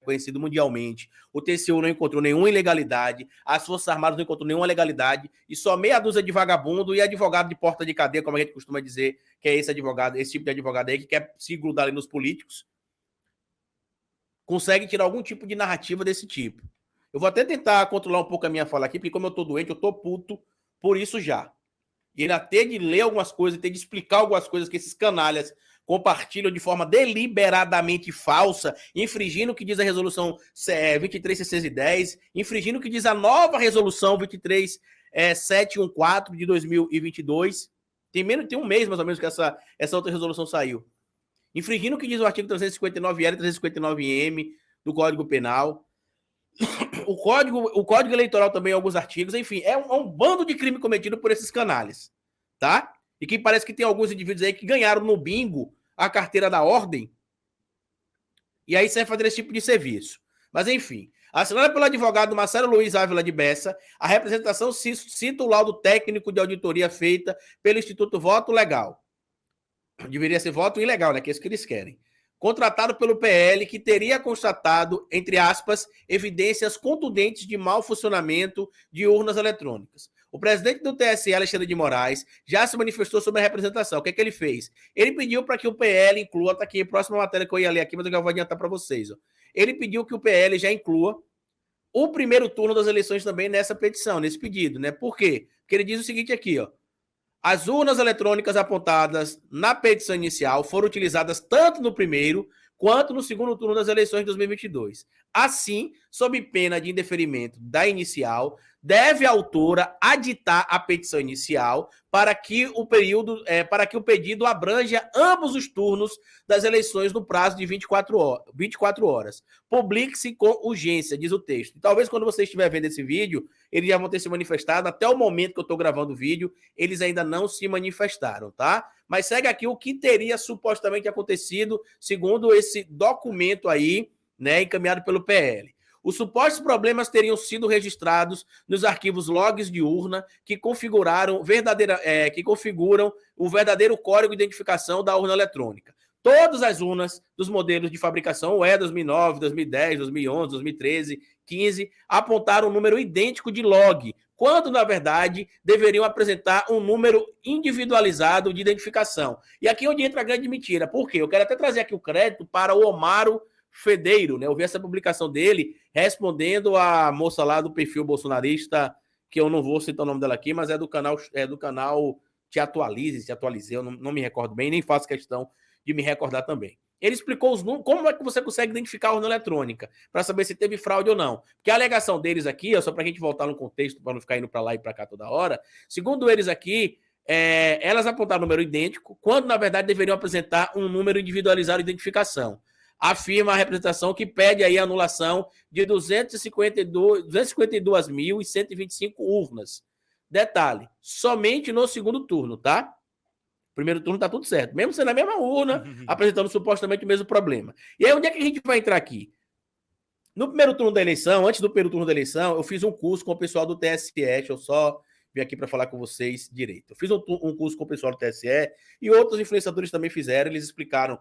reconhecido mundialmente. O TCU não encontrou nenhuma ilegalidade, as Forças Armadas não encontrou nenhuma legalidade, e só meia dúzia de vagabundo e advogado de porta de cadeia, como a gente costuma dizer, que é esse advogado, esse tipo de advogado aí que quer se grudar ali nos políticos, consegue tirar algum tipo de narrativa desse tipo. Eu vou até tentar controlar um pouco a minha fala aqui, porque como eu tô doente, eu tô puto por isso já. E ainda ter de ler algumas coisas, ter de explicar algumas coisas que esses canalhas compartilham de forma deliberadamente falsa, infringindo o que diz a resolução 23.610, infringindo o que diz a nova resolução 23.714 de 2022. Tem um mês, mais ou menos, que essa outra resolução saiu. Infringindo o que diz o artigo 359L e 359M do Código Penal. O Código Eleitoral também, alguns artigos, enfim, é um bando de crime cometido por esses canalhas, tá? E que parece que tem alguns indivíduos aí que ganharam no bingo a carteira da ordem e aí serve fazer esse tipo de serviço. Mas, enfim, assinada pelo advogado Marcelo Luiz Ávila de Bessa, a representação cita o laudo técnico de auditoria feita pelo Instituto Voto Legal. Deveria ser voto ilegal, né? Que é isso que eles querem. Contratado pelo PL, que teria constatado, entre aspas, evidências contundentes de mau funcionamento de urnas eletrônicas. O presidente do TSE, Alexandre de Moraes, já se manifestou sobre a representação. O que é que ele fez? Ele pediu para que o PL inclua, tá aqui, próxima matéria que eu ia ler aqui, mas eu já vou adiantar para vocês. Ó. Ele pediu que o PL já inclua o primeiro turno das eleições também nessa petição, nesse pedido, né? Por quê? Porque ele diz o seguinte aqui, ó. As urnas eletrônicas apontadas na petição inicial foram utilizadas tanto no primeiro quanto no segundo turno das eleições de 2022. Assim, sob pena de indeferimento da inicial, deve a autora aditar a petição inicial para que o pedido abranja ambos os turnos das eleições no prazo de 24 horas. Publique-se com urgência, diz o texto. E talvez quando você estiver vendo esse vídeo, eles já vão ter se manifestado. Até o momento que eu estou gravando o vídeo, eles ainda não se manifestaram, tá? Mas segue aqui o que teria supostamente acontecido, segundo esse documento aí, né, encaminhado pelo PL. Os supostos problemas teriam sido registrados nos arquivos logs de urna que configuram o verdadeiro código de identificação da urna eletrônica. Todas as urnas dos modelos de fabricação UE 2009, 2010, 2011, 2013, 15 apontaram um número idêntico de log, quando, na verdade, deveriam apresentar um número individualizado de identificação. E aqui é onde entra a grande mentira. Por quê? Eu quero até trazer aqui o crédito para o Omaro Fedeiro, né? Eu vi essa publicação dele respondendo a moça lá do perfil bolsonarista, que eu não vou citar o nome dela aqui, mas é do canal Te Atualizei, eu não me recordo bem, nem faço questão de me recordar também. Ele explicou os números, como é que você consegue identificar a urna eletrônica, para saber se teve fraude ou não. Porque a alegação deles aqui, só para a gente voltar no contexto, para não ficar indo para lá e para cá toda hora, segundo eles aqui, elas apontaram um número idêntico, quando na verdade deveriam apresentar um número individualizado de identificação. Afirma a representação que pede aí a anulação de 252.125 urnas. Detalhe, somente no segundo turno, tá? Primeiro turno tá tudo certo, mesmo sendo a mesma urna, apresentando supostamente o mesmo problema. E aí, onde é que a gente vai entrar aqui? No primeiro turno da eleição, antes do primeiro turno da eleição, eu fiz um curso com o pessoal do TSE, deixa eu só vir aqui para falar com vocês direito. Eu fiz um curso com o pessoal do TSE e outros influenciadores também fizeram, eles explicaram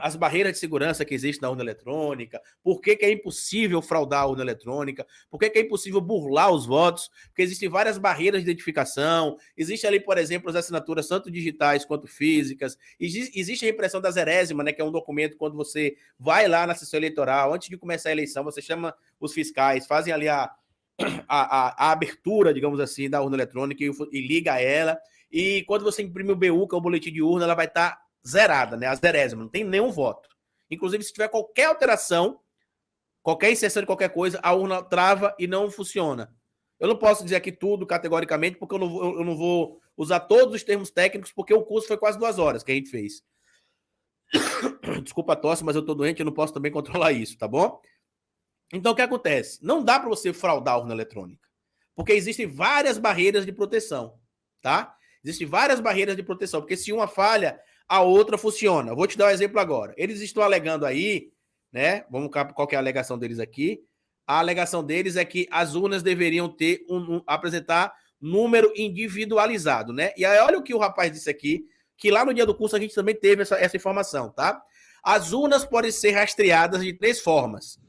as barreiras de segurança que existem na urna eletrônica, por que é impossível fraudar a urna eletrônica, por que é impossível burlar os votos, porque existem várias barreiras de identificação, existe ali, por exemplo, as assinaturas tanto digitais quanto físicas, existe a impressão da zerésima, né, que é um documento quando você vai lá na sessão eleitoral, antes de começar a eleição, você chama os fiscais, fazem ali a abertura, digamos assim, da urna eletrônica e liga a ela, e quando você imprime o BU, que é o boletim de urna, ela vai estar zerada, né? A zerésima, não tem nenhum voto. Inclusive, se tiver qualquer alteração, qualquer inserção de qualquer coisa, a urna trava e não funciona. Eu não posso dizer aqui tudo categoricamente, porque eu não vou usar todos os termos técnicos, porque o curso foi quase 2 horas que a gente fez. Desculpa a tosse, mas eu tô doente, eu não posso também controlar isso, tá bom? Então, o que acontece? Não dá para você fraudar a urna eletrônica, porque existem várias barreiras de proteção, tá? Existem várias barreiras de proteção, porque se uma falha, a outra funciona. Eu vou te dar um exemplo agora. Eles estão alegando aí, né? Vamos ver qual que é a alegação deles aqui. A alegação deles é que as urnas deveriam ter apresentar número individualizado, né? E aí, olha o que o rapaz disse aqui, que lá no dia do curso a gente também teve essa informação, tá? As urnas podem ser rastreadas de 3 formas.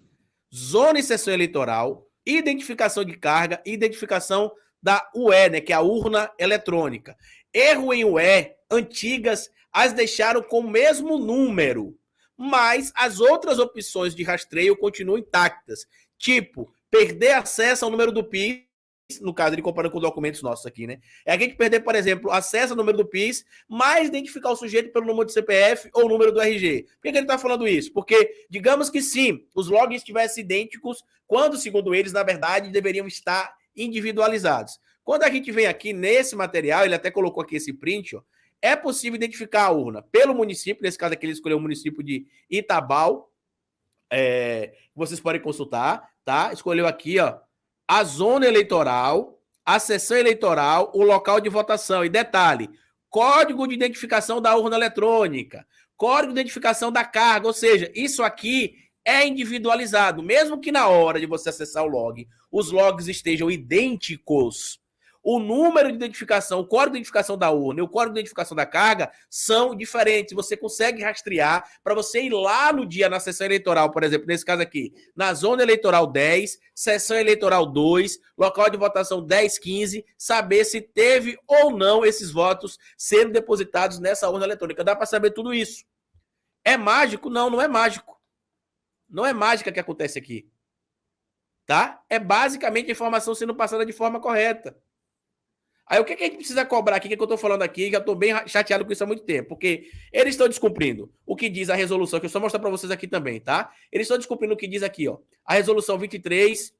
zona e sessão eleitoral, identificação de carga e identificação da UE, né, que é a urna eletrônica. Erro em UE, antigas, as deixaram com o mesmo número, mas as outras opções de rastreio continuam intactas, tipo, perder acesso ao número do PIS, no caso, ele comparando com documentos nossos aqui, né? É a gente perder, por exemplo, acesso ao número do PIS, mas identificar o sujeito pelo número do CPF ou número do RG. Por que ele está falando isso? Porque, digamos que sim, os logins estivessem idênticos, quando, segundo eles, na verdade, deveriam estar individualizados. Quando a gente vem aqui nesse material, ele até colocou aqui esse print, ó, é possível identificar a urna pelo município, nesse caso aqui ele escolheu o município de Itabal, vocês podem consultar, tá? Escolheu aqui, ó, a zona eleitoral, a sessão eleitoral, o local de votação. E detalhe, código de identificação da urna eletrônica, código de identificação da carga, ou seja, isso aqui é individualizado, mesmo que na hora de você acessar o log, os logs estejam idênticos, o número de identificação, o código de identificação da urna e o código de identificação da carga são diferentes. Você consegue rastrear para você ir lá no dia, na sessão eleitoral, por exemplo, nesse caso aqui, na zona eleitoral 10, sessão eleitoral 2, local de votação 1015, saber se teve ou não esses votos sendo depositados nessa urna eletrônica. Dá para saber tudo isso. É mágico? Não, não é mágico. Não é mágica que acontece aqui. Tá? É basicamente a informação sendo passada de forma correta. Aí o que a gente precisa cobrar aqui, que eu estou falando aqui, que eu estou bem chateado com isso há muito tempo, porque eles estão descumprindo o que diz a resolução, que eu só mostrar para vocês aqui também, tá? Eles estão descumprindo o que diz aqui, ó, a resolução 23,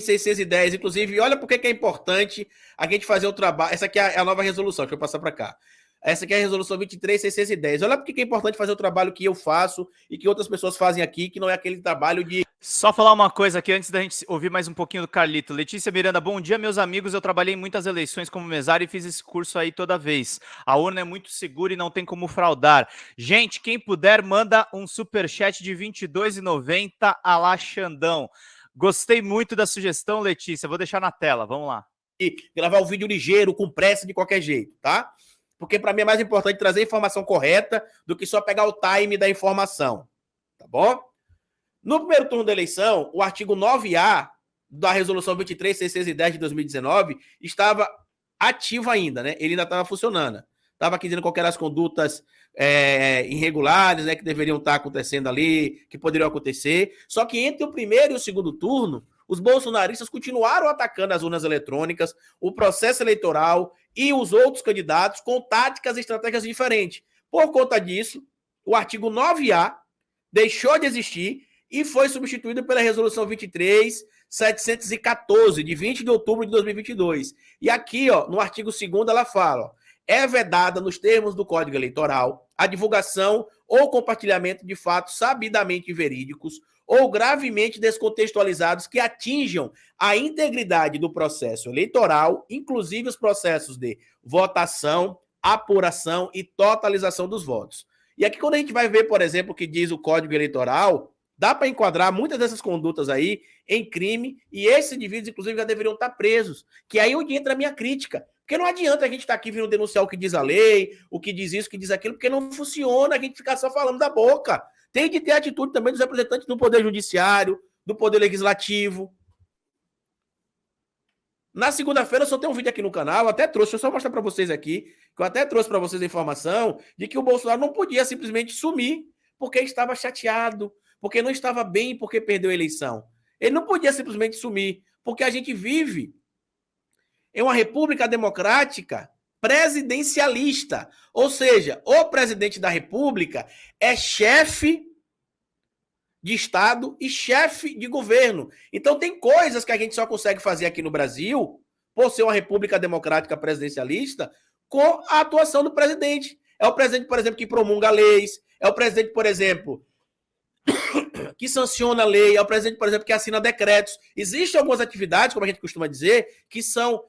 610, inclusive, olha por que é importante a gente fazer o trabalho, essa aqui é a nova resolução, deixa eu passar para cá. Essa aqui é a resolução 23, 610. Olha por que é importante fazer o trabalho que eu faço e que outras pessoas fazem aqui, que não é aquele trabalho de... Só falar uma coisa aqui antes da gente ouvir mais um pouquinho do Carlito. Letícia Miranda, bom dia, meus amigos. Eu trabalhei em muitas eleições como mesário e fiz esse curso aí toda vez. A urna é muito segura e não tem como fraudar. Gente, quem puder, manda um superchat de R$ 22,90 a lá Xandão. Gostei muito da sugestão, Letícia. Vou deixar na tela, vamos lá. E gravar o vídeo ligeiro, com pressa, de qualquer jeito, tá? Porque para mim é mais importante trazer a informação correta do que só pegar o time da informação, tá bom? No primeiro turno da eleição, o artigo 9A da resolução 23.610 de 2019 estava ativo ainda, né? Ele ainda estava funcionando. Estava aqui dizendo quais eram as condutas irregulares, né, que deveriam estar acontecendo ali, que poderiam acontecer. Só que entre o primeiro e o segundo turno, os bolsonaristas continuaram atacando as urnas eletrônicas, o processo eleitoral e os outros candidatos com táticas e estratégias diferentes. Por conta disso, o artigo 9A deixou de existir e foi substituído pela resolução 23.714, de 20 de outubro de 2022. E aqui, ó, no artigo 2º, ela fala, ó, é vedada, nos termos do Código Eleitoral, a divulgação ou compartilhamento de fatos sabidamente verídicos ou gravemente descontextualizados que atinjam a integridade do processo eleitoral, inclusive os processos de votação, apuração e totalização dos votos. E aqui, quando a gente vai ver, por exemplo, o que diz o Código Eleitoral, dá para enquadrar muitas dessas condutas aí em crime, e esses indivíduos, inclusive, já deveriam estar presos. Que aí é onde entra a minha crítica. Porque não adianta a gente estar aqui vindo denunciar o que diz a lei, o que diz isso, o que diz aquilo, porque não funciona a gente ficar só falando da boca. Tem de ter atitude também dos representantes do Poder Judiciário, do Poder Legislativo. Na segunda-feira eu só tenho um vídeo aqui no canal, eu até trouxe, deixa eu só mostrar para vocês aqui, que eu até trouxe para vocês a informação de que o Bolsonaro não podia simplesmente sumir porque estava chateado, porque não estava bem, porque perdeu a eleição. Ele não podia simplesmente sumir, porque a gente vive em uma república democrática presidencialista. Ou seja, o presidente da república é chefe de Estado e chefe de governo. Então tem coisas que a gente só consegue fazer aqui no Brasil, por ser uma república democrática presidencialista, com a atuação do presidente. É o presidente, por exemplo, que promulga leis, é o presidente, por exemplo, que sanciona a lei, é o presidente, por exemplo, que assina decretos. Existem algumas atividades, como a gente costuma dizer, que são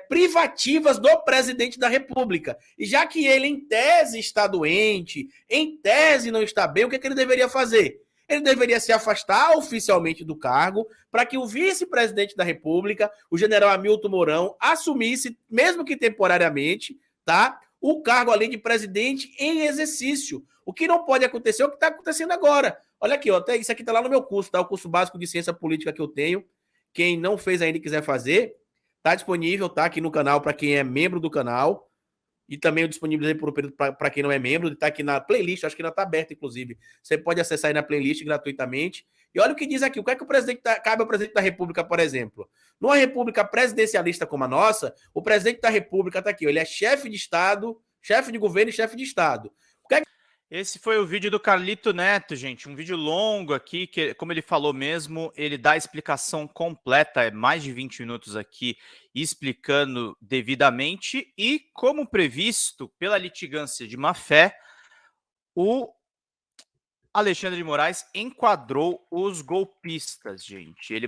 privativas do presidente da República. E já que ele, em tese, está doente, em tese não está bem, o que ele deveria fazer? Ele deveria se afastar oficialmente do cargo para que o vice-presidente da República, o general Hamilton Mourão, assumisse, mesmo que temporariamente, tá, o cargo ali de presidente em exercício. O que não pode acontecer é o que está acontecendo agora. Olha aqui, ó, até isso aqui tá lá no meu curso, tá? O curso básico de ciência política que eu tenho. Quem não fez ainda e quiser fazer, tá disponível, tá? Aqui no canal para quem é membro do canal. E também eu disponibilizei por um período para quem não é membro, está aqui na playlist, acho que ainda está aberta, inclusive. Você pode acessar aí na playlist gratuitamente. E olha o que diz aqui: o que é que o presidente cabe ao presidente da República, por exemplo? Numa república presidencialista como a nossa, o presidente da República está aqui, ele é chefe de Estado, chefe de governo e chefe de Estado. O que é que... Esse foi o vídeo do Carlito Neto, gente. Um vídeo longo aqui, que, como ele falou mesmo, ele dá a explicação completa, é mais de 20 minutos aqui, explicando devidamente. E, como previsto pela litigância de má-fé, o Alexandre de Moraes enquadrou os golpistas, gente. Ele